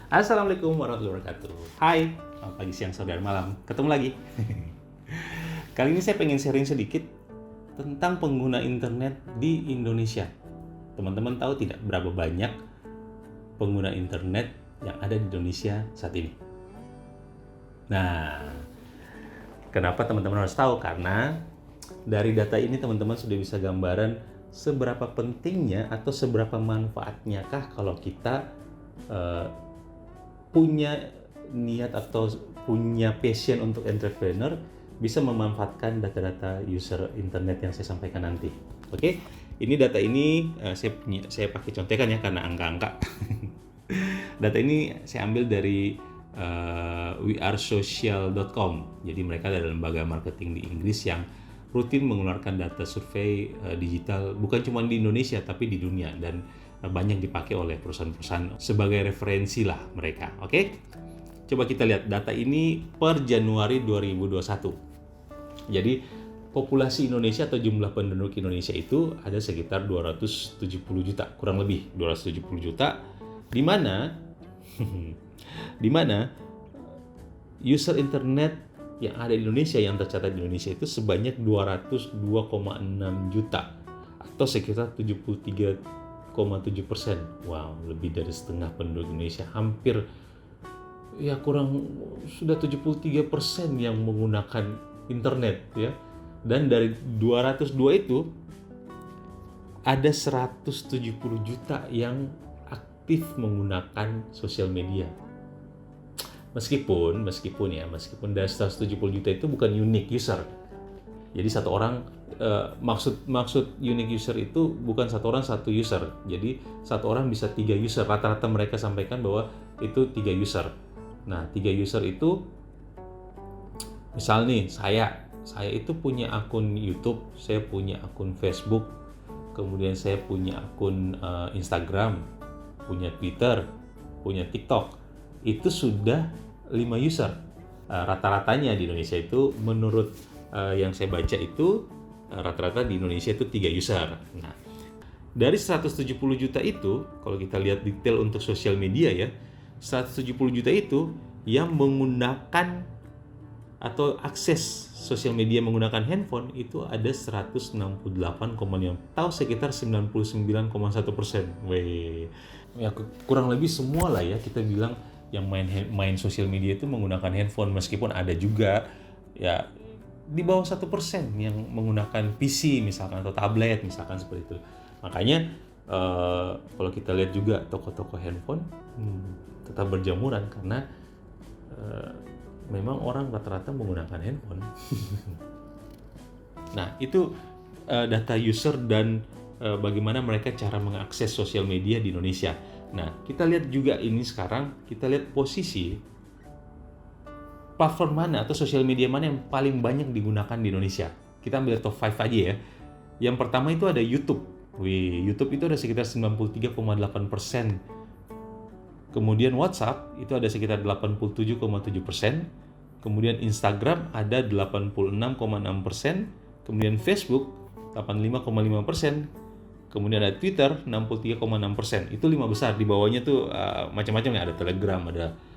Assalamualaikum warahmatullahi wabarakatuh. Hai, selamat pagi, siang, sore, dan malam. Ketemu lagi. Kali ini saya pengen sharing sedikit tentang pengguna internet di Indonesia. Teman-teman tahu tidak berapa banyak pengguna internet yang ada di Indonesia saat ini? Nah, kenapa teman-teman harus tahu? Karena dari data ini teman-teman sudah bisa gambaran seberapa pentingnya atau seberapa manfaatnya kah kalau kita eh, punya niat atau punya passion untuk entrepreneur bisa memanfaatkan data-data user internet yang saya sampaikan nanti. Oke, ini data ini saya pakai contekan ya karena angka-angka. Data ini saya ambil dari wearesocial.com. Jadi mereka adalah lembaga marketing di Inggris yang rutin mengeluarkan data survei digital bukan cuma di Indonesia tapi di dunia, dan banyak dipakai oleh perusahaan-perusahaan sebagai referensi lah mereka. Oke? Coba kita lihat data ini per Januari 2021. Jadi populasi Indonesia atau jumlah penduduk Indonesia itu ada sekitar 270 juta, kurang lebih 270 juta, di mana di mana user internet yang ada di Indonesia, yang tercatat di Indonesia itu sebanyak 202,6 juta atau sekitar 73,7%. Wow, lebih dari setengah penduduk Indonesia, hampir ya kurang sudah 73% yang menggunakan internet ya. Dan dari 202 itu ada 170 juta yang aktif menggunakan sosial media. Meskipun dari 170 juta itu bukan unique user. Jadi satu orang maksud unique user itu bukan satu orang satu user. Jadi satu orang bisa 3 user. Rata-rata mereka sampaikan bahwa itu 3 user. Nah, 3 user itu misal nih saya itu punya akun YouTube, saya punya akun Facebook, kemudian saya punya akun Instagram, punya Twitter, punya TikTok. Itu sudah 5 user. Rata-ratanya di Indonesia itu menurut yang saya baca itu rata-rata di Indonesia itu 3 user. Nah, dari 170 juta itu kalau kita lihat detail untuk sosial media ya, 170 juta itu yang menggunakan atau akses sosial media menggunakan handphone itu ada 168,5, atau sekitar 99,1%. Weh, ya kurang lebih semua lah ya kita bilang yang main sosial media itu menggunakan handphone, meskipun ada juga ya di bawah 1% yang menggunakan PC misalkan atau tablet misalkan seperti itu. Makanya kalau kita lihat juga toko-toko handphone tetap berjamuran karena memang orang rata-rata menggunakan handphone. Nah, itu data user dan bagaimana mereka cara mengakses sosial media di Indonesia. Nah, kita lihat juga ini sekarang, kita lihat posisi platform mana atau sosial media mana yang paling banyak digunakan di Indonesia. Kita ambil top 5 aja ya. Yang pertama itu ada YouTube. YouTube itu ada sekitar 93,8%. Kemudian WhatsApp itu ada sekitar 87,7%. Kemudian Instagram ada 86,6%. Kemudian Facebook 85,5%. Kemudian ada Twitter 63,6%. Itu 5 besar. Di bawahnya tuh macam-macam ya, ada Telegram,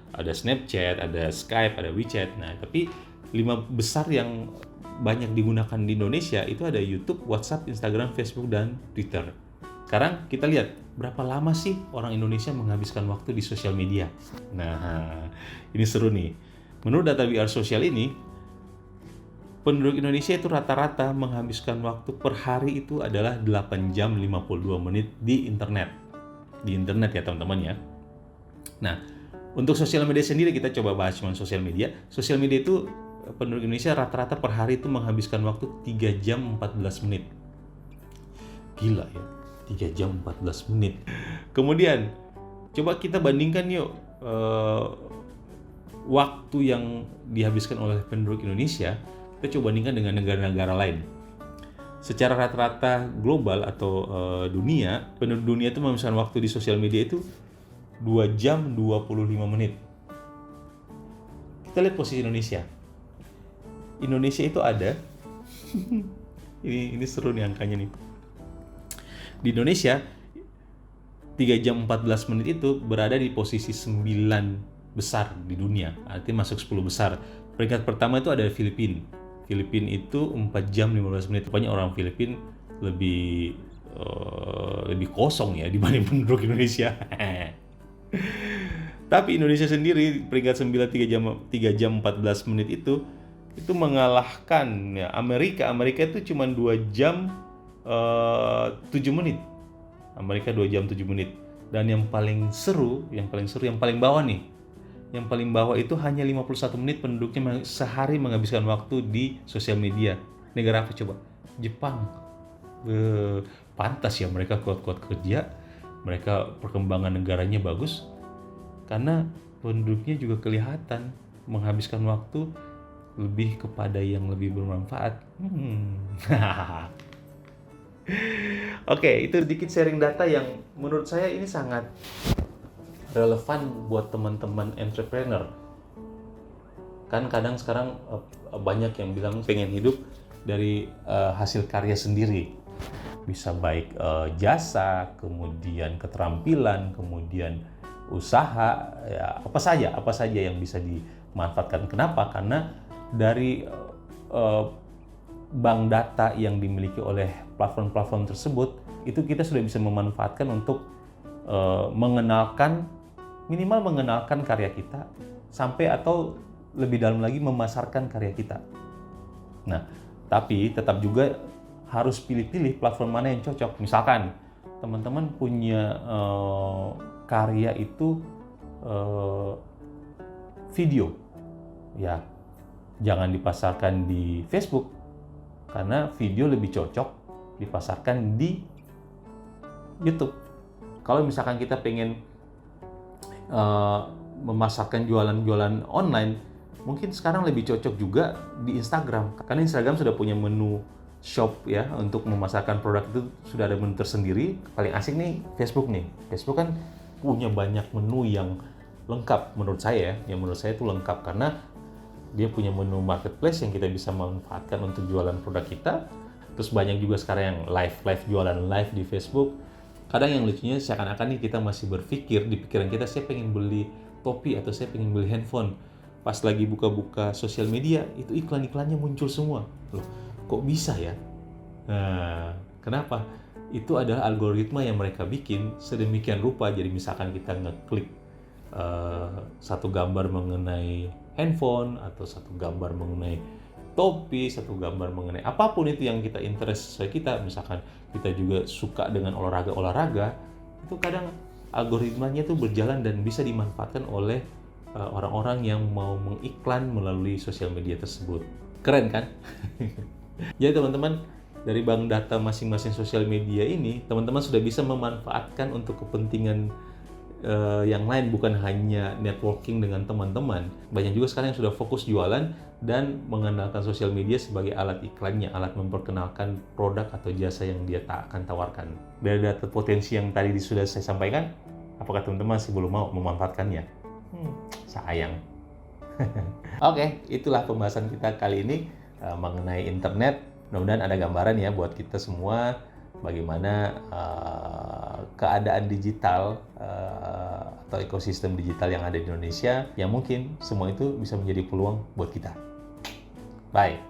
ada Snapchat, ada Skype, ada WeChat. Nah, tapi 5 besar yang banyak digunakan di Indonesia itu ada YouTube, WhatsApp, Instagram, Facebook, dan Twitter. Sekarang kita lihat berapa lama sih orang Indonesia menghabiskan waktu di sosial media. Nah, ini seru nih. Menurut data We Are Social ini, penduduk Indonesia itu rata-rata menghabiskan waktu per hari itu adalah 8 jam 52 menit di internet. Di internet ya teman-teman ya. Nah, untuk sosial media sendiri kita coba bahas cuma sosial media. Sosial media itu penduduk Indonesia rata-rata per hari itu menghabiskan waktu 3 jam 14 menit. Gila ya, 3 jam 14 menit. Kemudian, coba kita bandingkan yuk waktu yang dihabiskan oleh penduduk Indonesia, kita coba bandingkan dengan negara-negara lain. Secara rata-rata global atau dunia, penduduk dunia itu menghabiskan waktu di sosial media itu 2 jam 25 menit. Kita lihat posisi Indonesia. Indonesia itu ada ini seru nih angkanya nih. Di Indonesia 3 jam 14 menit itu berada di posisi 9 besar di dunia, artinya masuk 10 besar. Peringkat pertama itu ada Filipina. Filipina itu 4 jam 15 menit. Banyak orang Filipina lebih kosong ya dibanding penduduk Indonesia. Tapi Indonesia sendiri peringkat 9 3 jam 14 menit itu mengalahkan ya Amerika. Amerika itu cuma 2 jam 7 menit. Amerika 2 jam 7 menit. Dan yang paling paling bawah nih. Yang paling bawah itu hanya 51 menit penduduknya sehari menghabiskan waktu di sosial media. Negara apa coba? Jepang. Pantas ya mereka kuat-kuat kerja. Mereka perkembangan negaranya bagus. Karena penduduknya juga kelihatan menghabiskan waktu lebih kepada yang lebih bermanfaat. Oke, itu sedikit sharing data yang menurut saya ini sangat relevan buat teman-teman entrepreneur. Kan kadang sekarang banyak yang bilang pengen hidup dari hasil karya sendiri. Bisa baik jasa, kemudian keterampilan, kemudian usaha, ya apa saja yang bisa dimanfaatkan. Kenapa? Karena dari bank data yang dimiliki oleh platform-platform tersebut, itu kita sudah bisa memanfaatkan untuk minimal mengenalkan karya kita, sampai atau lebih dalam lagi memasarkan karya kita. Nah, tapi tetap juga harus pilih-pilih platform mana yang cocok. Misalkan teman-teman punya karya itu video, ya jangan dipasarkan di Facebook, karena video lebih cocok dipasarkan di YouTube. Kalau misalkan kita pengen memasarkan jualan-jualan online, mungkin sekarang lebih cocok juga di Instagram, karena Instagram sudah punya menu shop ya, untuk memasarkan produk itu sudah ada menu tersendiri. Paling asik nih Facebook nih. Facebook kan punya banyak menu yang lengkap menurut saya itu lengkap, karena dia punya menu marketplace yang kita bisa manfaatkan untuk jualan produk kita. Terus banyak juga sekarang yang live jualan live di Facebook. Kadang yang lucunya seakan-akan nih kita masih berpikir di pikiran kita, saya pengen beli topi atau saya pengen beli handphone. Pas lagi buka-buka sosial media, itu iklan-iklannya muncul semua. Loh, kok bisa ya? Nah, kenapa? Itu adalah algoritma yang mereka bikin sedemikian rupa. Jadi misalkan kita ngeklik satu gambar mengenai handphone, atau satu gambar mengenai topi, satu gambar mengenai apapun itu yang kita interest sesuai kita. Misalkan kita juga suka dengan olahraga, itu kadang algoritmanya tuh berjalan dan bisa dimanfaatkan oleh orang-orang yang mau mengiklan melalui sosial media tersebut. Keren kan? Jadi teman-teman, dari bank data masing-masing sosial media ini, teman-teman sudah bisa memanfaatkan untuk kepentingan yang lain, bukan hanya networking dengan teman-teman. Banyak juga sekarang yang sudah fokus jualan dan mengenalkan sosial media sebagai alat iklannya, alat memperkenalkan produk atau jasa yang dia akan tawarkan. Dari data potensi yang tadi sudah saya sampaikan, apakah teman-teman masih belum mau memanfaatkannya? Sayang. Oke, itulah pembahasan kita kali ini mengenai internet. Mudah-mudahan ada gambaran ya buat kita semua bagaimana keadaan digital atau ekosistem digital yang ada di Indonesia, yang mungkin semua itu bisa menjadi peluang buat kita. Bye.